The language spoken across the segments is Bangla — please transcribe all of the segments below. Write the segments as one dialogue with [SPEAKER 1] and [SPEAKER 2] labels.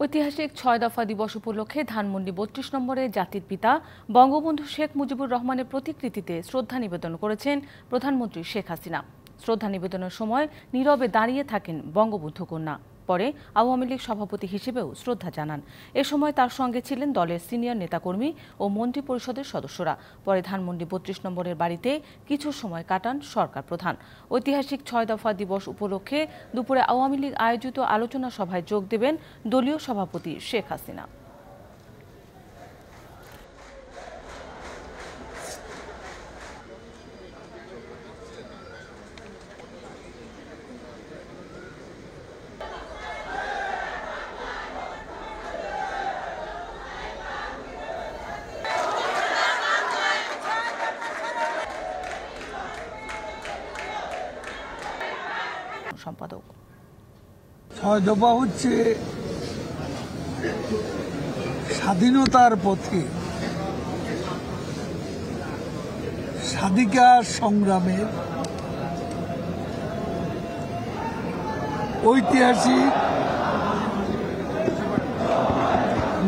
[SPEAKER 1] ঐতিহাসিক ৬ দফা দিবস উপলক্ষে ধানমন্ডি ৩২ নম্বরে জাতির পিতা বঙ্গবন্ধু শেখ মুজিবুর রহমানের প্রতিকৃতিতে শ্রদ্ধা নিবেদন করেছেন প্রধানমন্ত্রী শেখ হাসিনা। শ্রদ্ধা নিবেদনের সময় নীরবে দাঁড়িয়ে থাকেন বঙ্গবন্ধু কন্যা। পরে আওয়ামী লীগ সভাপতি হিসেবেও শ্রদ্ধা জানান। এ সময় তার সঙ্গে ছিলেন দলের সিনিয়র নেতাকর্মী ও মন্ত্রী পরিষদের সদস্যরা। পরে ধানমন্ডি ৩২ নম্বরের বাড়িতে কিছু সময় কাটান সরকার প্রধান। ঐতিহাসিক ৬ দফা দিবস উপলক্ষে দুপুরে আওয়ামী লীগ আয়োজিত আলোচনা সভায় যোগ দেবেন দলীয় সভাপতি শেখ হাসিনা। সম্পাদক
[SPEAKER 2] ৬ দফা হচ্ছে স্বাধীনতার পথে স্বাধিকার সংগ্রামের ঐতিহাসিক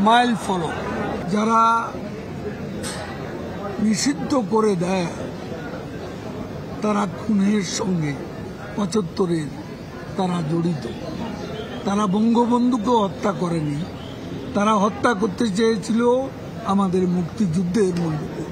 [SPEAKER 2] মাইল ফলক। যারা নিষিদ্ধ করে দেয় তারা খুনের সঙ্গে ৭৫-এর তারা জড়িত। তারা বঙ্গবন্ধুকে হত্যা করেনি, তারা হত্যা করতে চেয়েছিল আমাদের মুক্তিযুদ্ধের মূল্যবোধ।